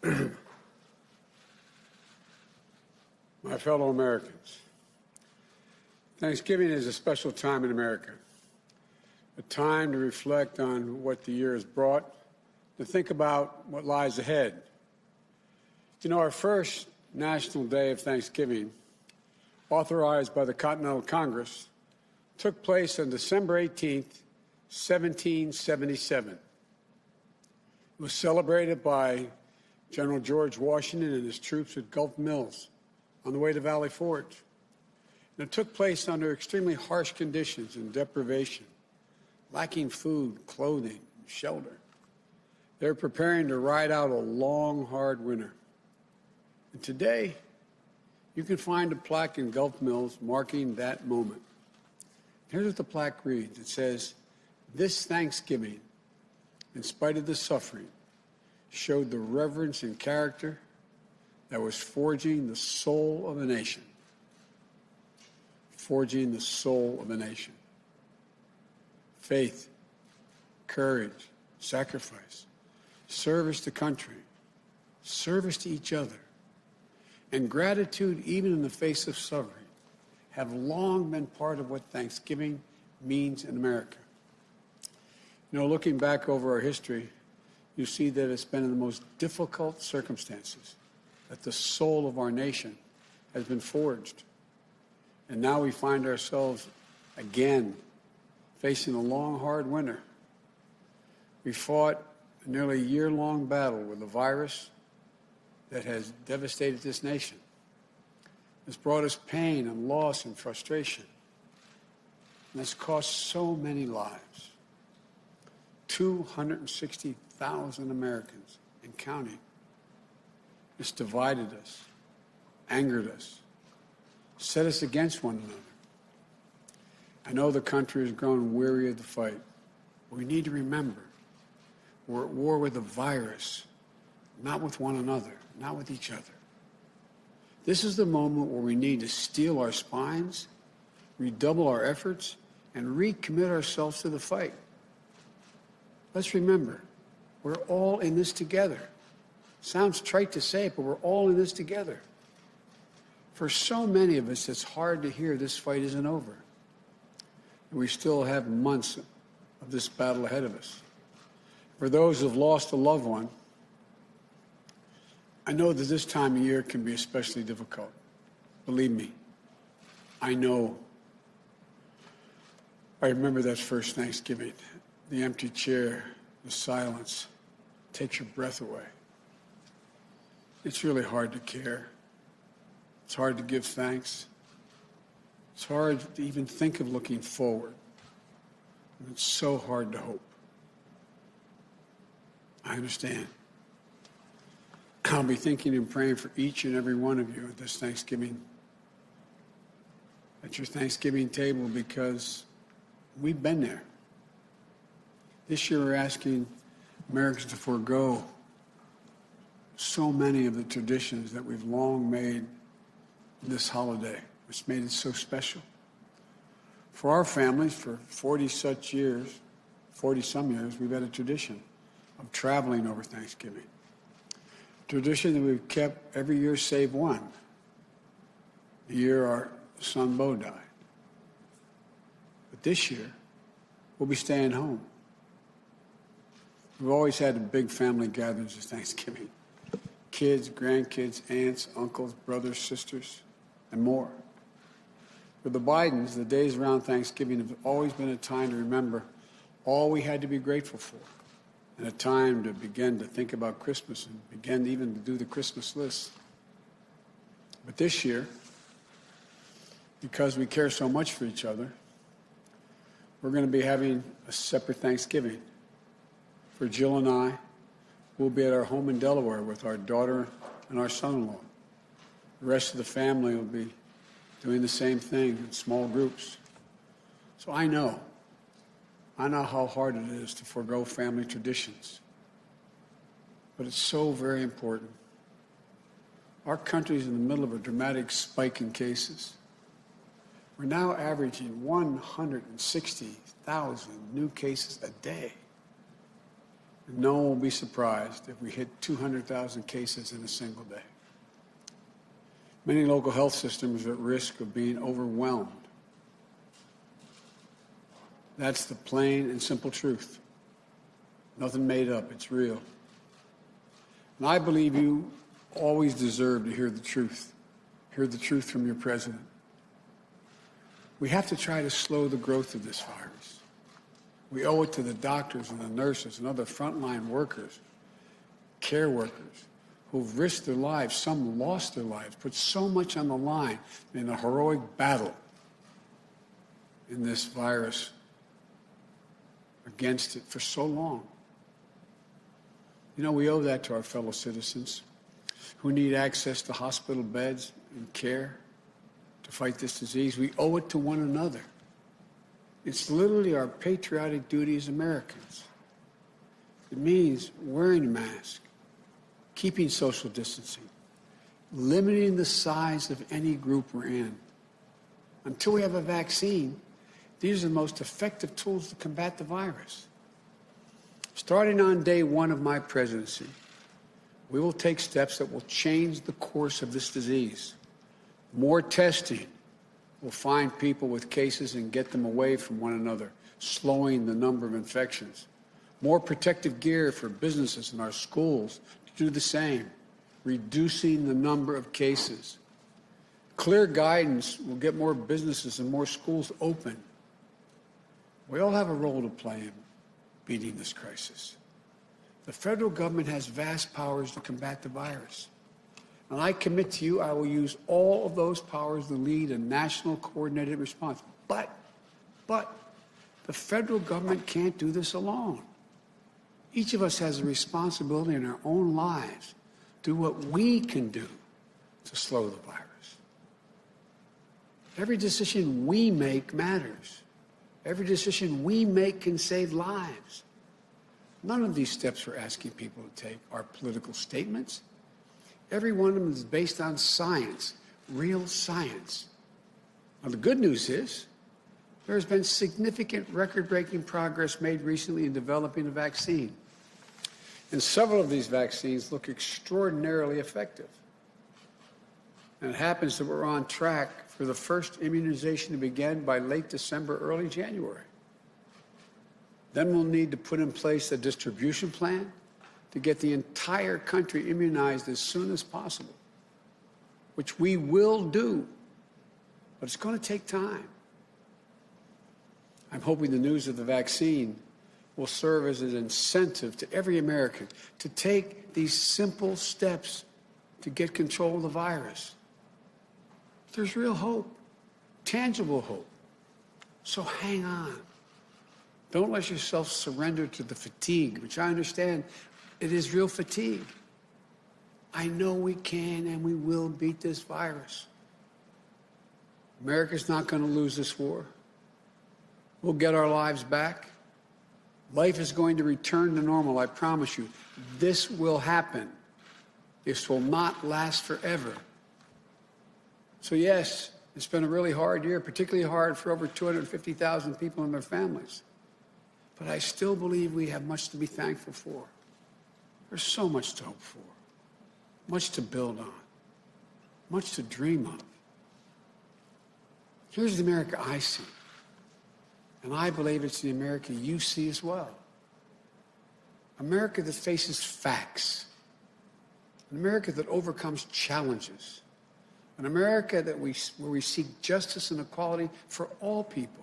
My fellow Americans, Thanksgiving is a special time in America, a time to reflect on what the year has brought, to think about what lies ahead. You know, our first National Day of Thanksgiving, authorized by the Continental Congress, took place on December 18, 1777. It was celebrated by General George Washington and his troops at Gulf Mills on the way to Valley Forge. And it took place under extremely harsh conditions and deprivation, lacking food, clothing, and shelter. They were preparing to ride out a long, hard winter. And today, you can find a plaque in Gulf Mills marking that moment. Here's what the plaque reads. It says, "This Thanksgiving, in spite of the suffering, showed the reverence and character that was forging the soul of a nation." Forging the soul of a nation. Faith, courage, sacrifice, service to country, service to each other, and gratitude even in the face of suffering have long been part of what Thanksgiving means in America. You know, looking back over our history, you see that it's been in the most difficult circumstances that the soul of our nation has been forged. And now we find ourselves again facing a long, hard winter. We fought a nearly year-long battle with a virus that has devastated this nation. It's brought us pain and loss and frustration. And it's cost so many lives. 260,000 Americans and counting. It's divided us, angered us, set us against one another. I know the country has grown weary of the fight. We need to remember we're at war with a virus, not with one another, not with each other. This is the moment where we need to steel our spines, redouble our efforts, and recommit ourselves to the fight. Let's remember, we're all in this together. Sounds trite to say it, but we're all in this together. For so many of us, it's hard to hear this fight isn't over. And we still have months of this battle ahead of us. For those who have lost a loved one, I know that this time of year can be especially difficult. Believe me, I know. I remember that first Thanksgiving, the empty chair, the silence, takes your breath away. It's really hard to care. It's hard to give thanks. It's hard to even think of looking forward. And it's so hard to hope. I understand. I'll be thinking and praying for each and every one of you at this Thanksgiving, at your Thanksgiving table, because we've been there. This year we're asking Americans to forego so many of the traditions that we've long made this holiday, which made it so special. For our families, for 40-some years, we've had a tradition of traveling over Thanksgiving. Tradition that we've kept every year save one, the year our son Bo died. But this year, we'll be staying home. We've always had big family gatherings at Thanksgiving. Kids, grandkids, aunts, uncles, brothers, sisters, and more. For the Bidens, the days around Thanksgiving have always been a time to remember all we had to be grateful for, and a time to begin to think about Christmas and begin even to do the Christmas list. But this year, because we care so much for each other, we're going to be having a separate Thanksgiving. For Jill and I, we'll be at our home in Delaware with our daughter and our son-in-law. The rest of the family will be doing the same thing in small groups. So I know how hard it is to forego family traditions. But it's so very important. Our country is in the middle of a dramatic spike in cases. We're now averaging 160,000 new cases a day. And no one will be surprised if we hit 200,000 cases in a single day. Many local health systems are at risk of being overwhelmed. That's the plain and simple truth. Nothing made up, it's real. And I believe you always deserve to hear the truth from your president. We have to try to slow the growth of this virus. We owe it to the doctors and the nurses and other frontline workers, care workers, who've risked their lives, some lost their lives, put so much on the line in a heroic battle in this virus against it for so long. You know, we owe that to our fellow citizens who need access to hospital beds and care to fight this disease. We owe it to one another. It's literally our patriotic duty as Americans. It means wearing a mask, keeping social distancing, limiting the size of any group we're in. Until we have a vaccine, these are the most effective tools to combat the virus. Starting on day one of my presidency, we will take steps that will change the course of this disease. More testing will find people with cases and get them away from one another, slowing the number of infections. More protective gear for businesses and our schools to do the same, reducing the number of cases. Clear guidance will get more businesses and more schools open. We all have a role to play in beating this crisis. The federal government has vast powers to combat the virus. And I commit to you, I will use all of those powers to lead a national coordinated response. But the federal government can't do this alone. Each of us has a responsibility in our own lives to do what we can do to slow the virus. Every decision we make matters. Every decision we make can save lives. None of these steps we're asking people to take are political statements. Every one of them is based on science, real science. Now, the good news is there has been significant record-breaking progress made recently in developing a vaccine. And several of these vaccines look extraordinarily effective. And it happens that we're on track for the first immunization to begin by late December, early January. Then we'll need to put in place a distribution plan to get the entire country immunized as soon as possible, which we will do, but it's going to take time. I'm hoping the news of the vaccine will serve as an incentive to every American to take these simple steps to get control of the virus. There's real hope, tangible hope. So hang on. Don't let yourself surrender to the fatigue, which I understand it is real fatigue. I know we can and we will beat this virus. America's not going to lose this war. We'll get our lives back. Life is going to return to normal, I promise you. This will happen. This will not last forever. So yes, it's been a really hard year, particularly hard for over 250,000 people and their families. But I still believe we have much to be thankful for. There's so much to hope for, much to build on, much to dream of. Here's the America I see, and I believe it's the America you see as well. America that faces facts, an America that overcomes challenges, an America where we seek justice and equality for all people,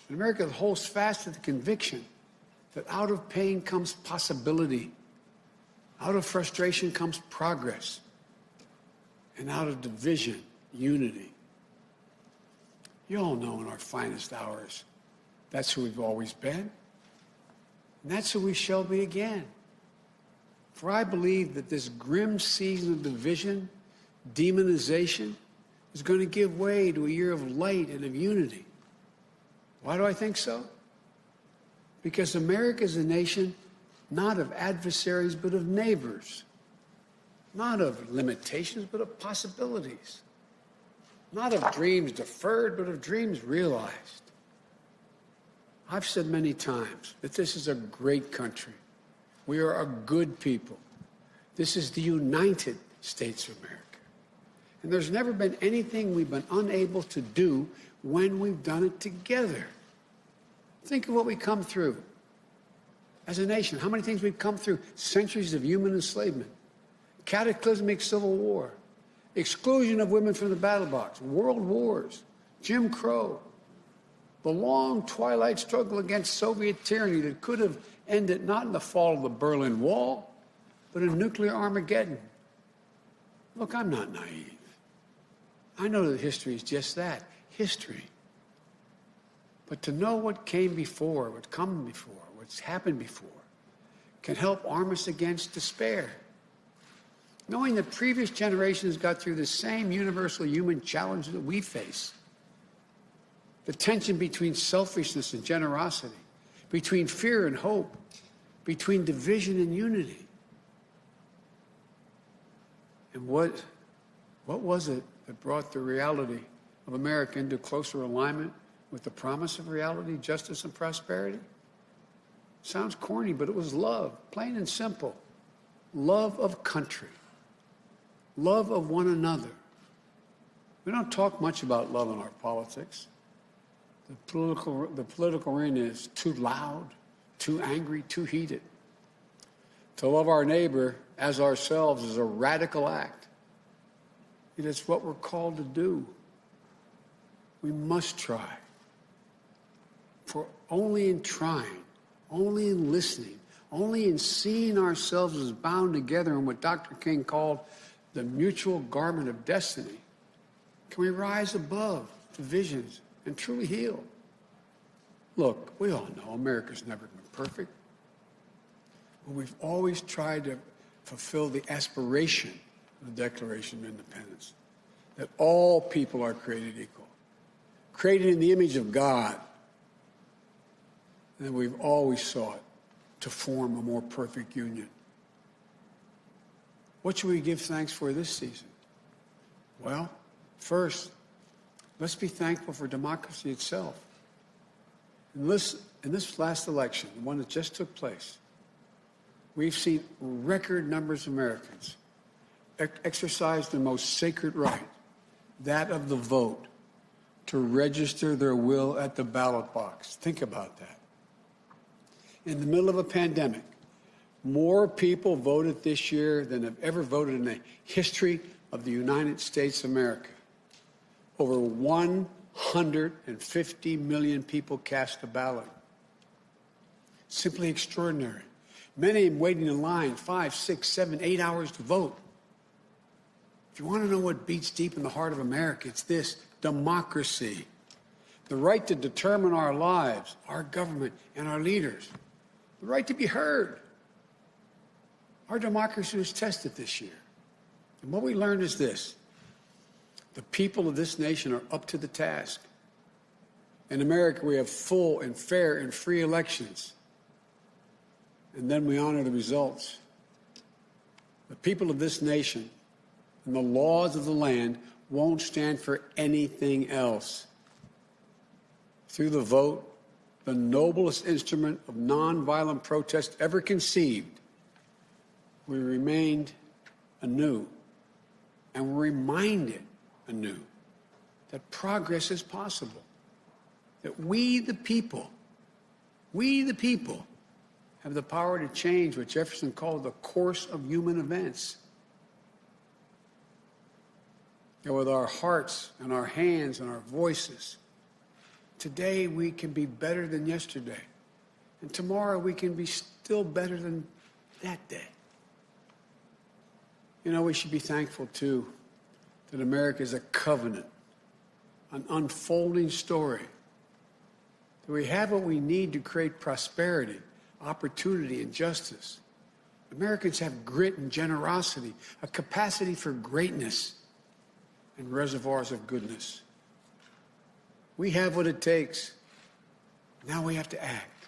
an America that holds fast to the conviction that out of pain comes possibility, out of frustration comes progress, and out of division, unity. You all know in our finest hours, that's who we've always been, and that's who we shall be again. For I believe that this grim season of division, demonization, is going to give way to a year of light and of unity. Why do I think so? Because America is a nation not of adversaries, but of neighbors. Not of limitations, but of possibilities. Not of dreams deferred, but of dreams realized. I've said many times that this is a great country We are a good people. This is the United States of America. And there's never been anything we've been unable to do when we've done it together. Think of what we come through as a nation. How many things we've come through? Centuries of human enslavement, cataclysmic civil war, exclusion of women from the battle box, world wars, Jim Crow, the long twilight struggle against Soviet tyranny that could have ended not in the fall of the Berlin Wall, but in nuclear Armageddon. Look, I'm not naive. I know that history is just that, history. But to know what came before, what's come before, what's happened before, can help arm us against despair. Knowing that previous generations got through the same universal human challenge that we face. The tension between selfishness and generosity, between fear and hope, between division and unity. And what was it that brought the reality of America into closer alignment with the promise of reality, justice, and prosperity? Sounds corny, but it was love, plain and simple. Love of country. Love of one another. We don't talk much about love in our politics. The political arena is too loud, too angry, too heated. To love our neighbor as ourselves is a radical act. It is what we're called to do. We must try. For only in trying, only in listening, only in seeing ourselves as bound together in what Dr. King called the mutual garment of destiny, can we rise above divisions and truly heal. Look, we all know America's never been perfect, but we've always tried to fulfill the aspiration of the Declaration of Independence, that all people are created equal, created in the image of God, and we've always sought to form a more perfect union. What should we give thanks for this season? Well, first, let's be thankful for democracy itself. In this last election, the one that just took place, we've seen record numbers of Americans exercise their most sacred right, that of the vote, to register their will at the ballot box. Think about that. In the middle of a pandemic, more people voted this year than have ever voted in the history of the United States of America. Over 150 million people cast a ballot. Simply extraordinary. Many of them waiting in line 5, 6, 7, 8 hours to vote. If you want to know what beats deep in the heart of America, it's this: democracy. The right to determine our lives, our government, and our leaders. The right to be heard. Our democracy was tested this year. And what we learned is this: the people of this nation are up to the task. In America, we have full and fair and free elections. And then we honor the results. The people of this nation and the laws of the land won't stand for anything else. Through the vote, the noblest instrument of nonviolent protest ever conceived, we remained anew and were reminded anew that progress is possible, that we the people, have the power to change what Jefferson called the course of human events. And with our hearts and our hands and our voices, today we can be better than yesterday. And tomorrow we can be still better than that day. You know, we should be thankful, too, that America is a covenant, an unfolding story. That we have what we need to create prosperity, opportunity, and justice. Americans have grit and generosity, a capacity for greatness, and reservoirs of goodness. We have what it takes. Now we have to act.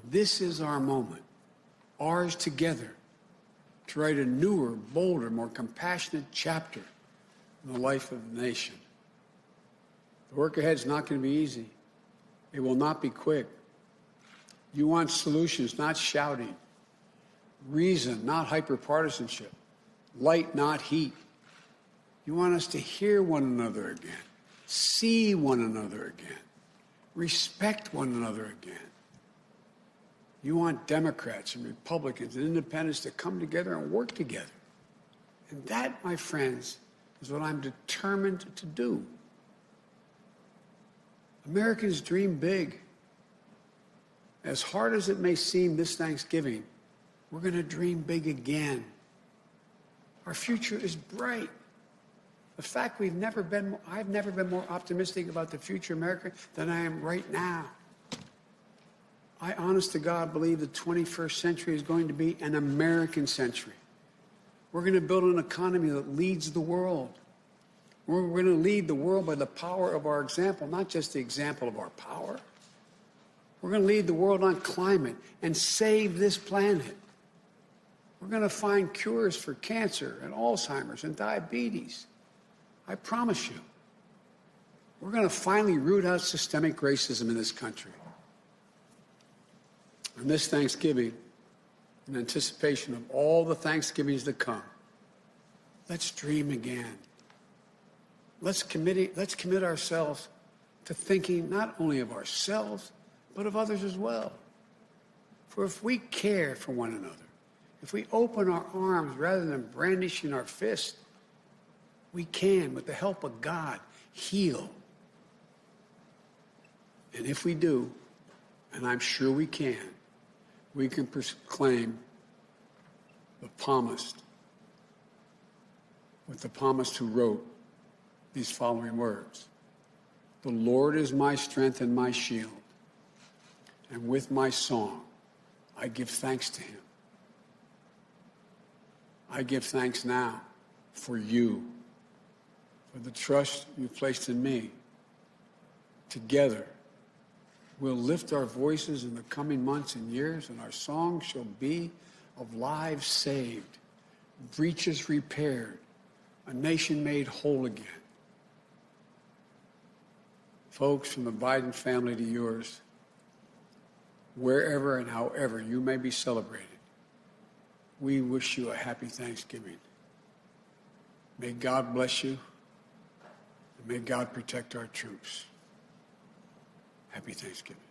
This is our moment, ours together, to write a newer, bolder, more compassionate chapter in the life of the nation. The work ahead is not going to be easy. It will not be quick. You want solutions, not shouting. reason, not hyperpartisanship, light, not heat. You want us to hear one another again, see one another again, respect one another again. You want Democrats and Republicans and independents to come together and work together. And that, my friends, is what I'm determined to do. Americans dream big. As hard as it may seem this Thanksgiving, we're going to dream big again. Our future is bright. The fact I've never been more optimistic about the future of America than I am right now. I, honest to God, believe the 21st century is going to be an American century. We're going to build an economy that leads the world. We're going to lead the world by the power of our example, not just the example of our power. We're going to lead the world on climate and save this planet. We're going to find cures for cancer and Alzheimer's and diabetes. I promise you. We're going to finally root out systemic racism in this country. And this Thanksgiving, in anticipation of all the Thanksgivings that come, let's dream again. Let's commit ourselves to thinking not only of ourselves, but of others as well. For if we care for one another, if we open our arms rather than brandishing our fist, we can, with the help of God, heal. And if we do, and I'm sure we can proclaim the psalmist, with the psalmist who wrote these following words. The Lord is my strength and my shield, and with my song I give thanks to him. I give thanks now for you, for the trust you've placed in me. Together, we'll lift our voices in the coming months and years, and our song shall be of lives saved, breaches repaired, a nation made whole again. Folks, from the Biden family to yours, wherever and however you may be celebrated, we wish you a happy Thanksgiving. May God bless you, and may God protect our troops. Happy Thanksgiving.